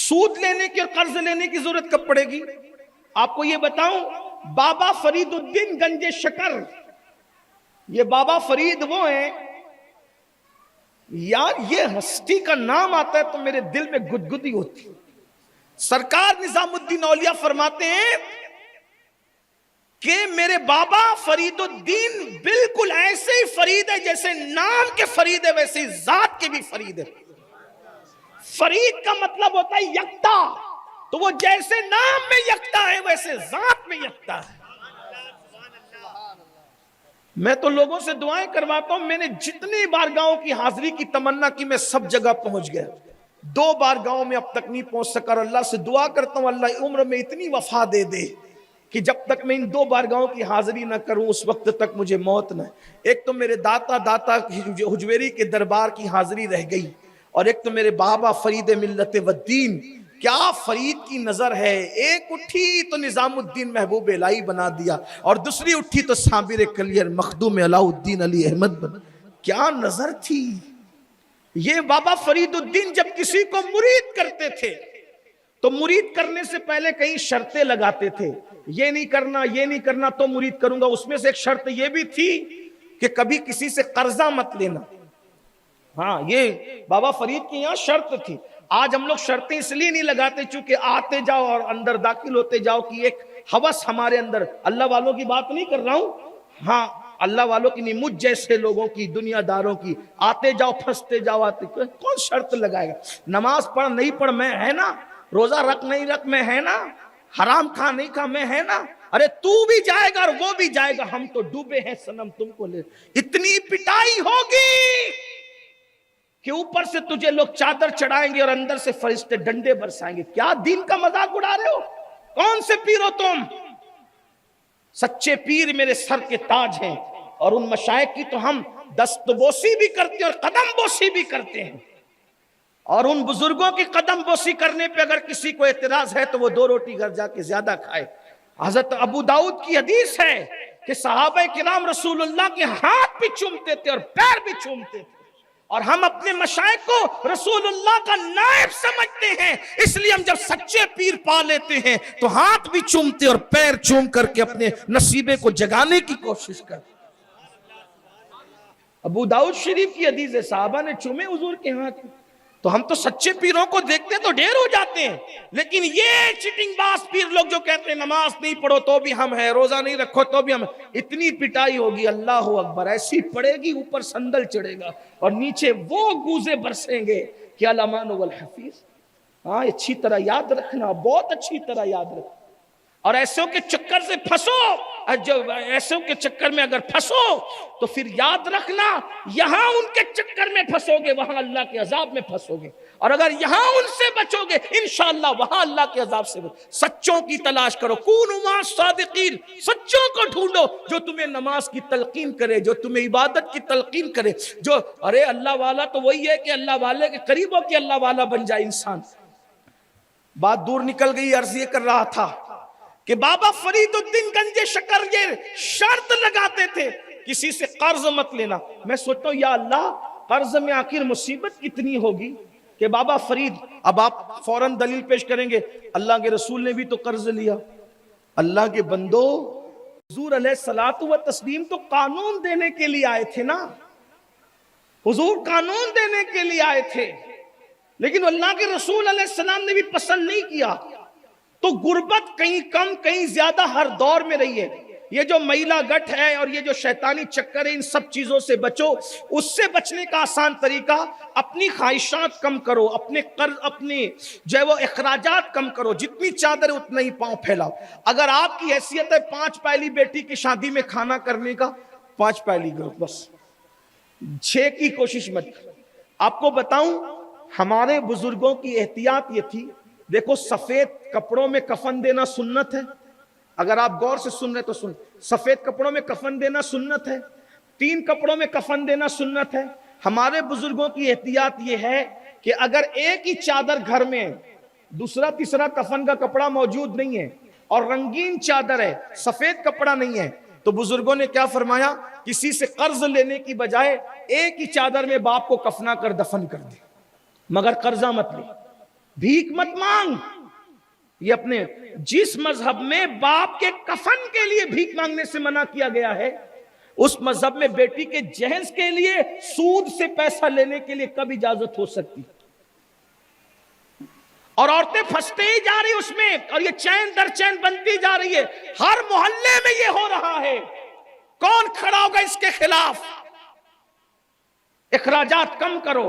سود لینے کی اور قرض لینے کی ضرورت کب پڑے گی؟ آپ کو یہ بتاؤں، بابا فرید الدین گنج شکر، یہ بابا فرید وہ ہیں، یار یہ ہستی کا نام آتا ہے تو میرے دل میں گدگدی ہوتی ہے۔ سرکار نظام الدین اولیاء فرماتے ہیں کہ میرے بابا فرید الدین بالکل ایسے ہی فرید ہے جیسے نام کے فرید ہے، ویسے ہی ذات کے بھی فرید ہے۔ فرید کا مطلب ہوتا ہے یکتا، تو وہ جیسے نام میں یکتا ہے ویسے ذات میں یکتا ہے۔ میں تو لوگوں سے دعائیں کرواتا ہوں، میں نے جتنی بارگاہوں کی حاضری کی تمنا کی میں سب جگہ پہنچ گیا، 2 بارگاہوں میں اب تک نہیں پہنچ سکا، اور اللہ سے دعا کرتا ہوں اللہ عمر میں اتنی وفا دے دے کہ جب تک میں ان 2 بارگاہوں کی حاضری نہ کروں اس وقت تک مجھے موت نہ ہے۔ ایک تو میرے داتا حجویری کے دربار کی حاضری رہ گئی، اور ایک تو میرے بابا فرید ملت و دین، کیا فرید کی نظر ہے، ایک اٹھی تو نظام الدین محبوب الہی بنا دیا، اور دوسری اٹھی تو صابر کلیر مخدوم علاء الدین علی احمد بنا۔ کیا نظر تھی! یہ بابا فرید الدین جب کسی کو مرید کرتے تھے تو مرید کرنے سے پہلے کئی شرطیں لگاتے تھے، یہ نہیں کرنا یہ نہیں کرنا تو مرید کروں گا۔ اس میں سے ایک شرط یہ بھی تھی کہ کبھی کسی سے قرضہ مت لینا، ہاں یہ بابا فرید کی یہاں شرط تھی۔ آج ہم لوگ شرطیں اس لیے نہیں لگاتے چونکہ آتے جاؤ اور اندر داخل ہوتے جاؤ کی ایک ہوس ہمارے اندر، اللہ والوں کی بات نہیں کر رہا ہوں، ہاں اللہ والوں کی نہیں، مجھ جیسے لوگوں کی، دنیا داروں کی، آتے جاؤ پھنستے جاؤ، آتے کون شرط لگائے گا؟ نماز پڑھ نہیں پڑھ میں ہے نا، روزہ رکھ نہیں رکھ میں ہے نا، حرام کھا نہیں کھا میں ہے نا، ارے تو بھی جائے گا اور وہ بھی جائے گا، ہم تو ڈوبے ہیں صنم تم کو لے۔ اتنی پٹائی ہوگی کہ اوپر سے تجھے لوگ چادر چڑھائیں گے اور اندر سے فرشتے ڈنڈے برسائیں گے۔ کیا دین کا مذاق اڑا رہے ہو؟ کون سے پیر ہو تم؟ سچے پیر میرے سر کے تاج ہیں، اور ان مشائخ کی تو ہم دست بوسی بھی کرتے ہیں اور قدم بوسی بھی کرتے ہیں، اور ان بزرگوں کی قدم بوسی کرنے پہ اگر کسی کو اعتراض ہے تو وہ 2 روٹی گھر جا کے زیادہ کھائے۔ حضرت ابو داؤد کی حدیث ہے کہ صحابہ کرام رسول اللہ کے ہاتھ بھی چومتے تھے اور پیر بھی چومتے تھے، اور ہم اپنے مشائخ کو رسول اللہ کا نائب سمجھتے ہیں، اس لیے ہم جب سچے پیر پا لیتے ہیں تو ہاتھ بھی چومتے اور پیر چوم کر کے اپنے نصیبے کو جگانے کی کوشش کرتے۔ ابو داؤد شریف کی حدیث ہے، صحابہ نے چومے حضور کے ہاتھ، تو ہم تو سچے پیروں کو دیکھتے تو ڈھیر ہو جاتے ہیں، لیکن یہ چٹنگ باز پیر لوگ جو کہتے ہیں نماز نہیں پڑھو تو بھی ہم ہیں، روزہ نہیں رکھو تو بھی ہم ہیں، اتنی پٹائی ہوگی اللہ اکبر، ایسی پڑے گی اوپر سندل چڑھے گا اور نیچے وہ گوزے برسیں گے کہ الامان والحفیظ۔ ہاں اچھی طرح یاد رکھنا، بہت اچھی طرح یاد رکھنا، اور ایسوں کے چکر سے پھنسو، ایسوں کے چکر میں اگر پھنسو تو پھر یاد رکھنا یہاں ان کے چکر میں پھنسو گے وہاں اللہ کے عذاب میں پھنسو گے، اور اگر یہاں ان سے بچو گے انشاءاللہ وہاں اللہ کے عذاب سے بچو۔ سچوں کی تلاش کرو، کونوا مع الصادقین، سچوں کو ڈھونڈو جو تمہیں نماز کی تلقین کرے، جو تمہیں عبادت کی تلقین کرے، جو ارے اللہ والا تو وہی ہے کہ اللہ والے کے قریب ہو کہ اللہ والا بن جائے انسان۔ بات دور نکل گئی، عرض یہ کر رہا تھا کہ بابا فرید الدین گنج شکر یہ شرط لگاتے تھے کسی سے قرض مت لینا۔ میں سوچتا ہوں یا اللہ قرض میں آخر مصیبت کتنی ہوگی کہ بابا فرید، اب آپ فوراً دلیل پیش کریں گے اللہ کے رسول نے بھی تو قرض لیا۔ اللہ کے بندو، حضور علیہ الصلوۃ والتسلیم تو قانون دینے کے لیے آئے تھے نا، حضور قانون دینے کے لیے آئے تھے، لیکن اللہ کے رسول علیہ السلام نے بھی پسند نہیں کیا۔ تو غربت کہیں کم کہیں زیادہ ہر دور میں رہی ہے۔ یہ جو میلا گٹھ ہے اور یہ جو شیطانی چکر ہے ان سب چیزوں سے بچو۔ اس سے بچنے کا آسان طریقہ اپنی خواہشات کم کرو، اپنے قرض، اپنے جو ہے وہ اخراجات کم کرو، جتنی چادر ہے اتنا ہی پاؤں پھیلاؤ۔ اگر آپ کی حیثیت ہے 5 پہلی بیٹی کی شادی میں کھانا کرنے کا، 5 پہلی کرو بس، 6 کی کوشش مت۔ آپ کو بتاؤں ہمارے بزرگوں کی احتیاط یہ تھی، دیکھو سفید کپڑوں میں کفن دینا سنت ہے، اگر آپ غور سے سن رہے تو سن، سفید کپڑوں میں کفن دینا سنت ہے، 3 کپڑوں میں کفن دینا سنت ہے۔ ہمارے بزرگوں کی احتیاط یہ ہے کہ اگر ایک ہی چادر گھر میں دوسرا تیسرا کفن کا کپڑا موجود نہیں ہے اور رنگین چادر ہے، سفید کپڑا نہیں ہے، تو بزرگوں نے کیا فرمایا، کسی سے قرض لینے کی بجائے ایک ہی چادر میں باپ کو کفنا کر دفن کر دے، مگر قرضہ مت لے۔ بھیک مت مانگ. یہ اپنے جس مذہب میں باپ کے کفن کے لیے بھیک مانگنے سے منع کیا گیا ہے، اس مذہب میں بیٹی کے جہیز کے لیے سود سے پیسہ لینے کے لیے کب اجازت ہو سکتی؟ اور عورتیں پھنستے ہی جا رہی اس میں، اور یہ چین در چین بنتی جا رہی ہے. ہر محلے میں یہ ہو رہا ہے. کون کھڑا ہوگا اس کے خلاف؟ اخراجات کم کرو.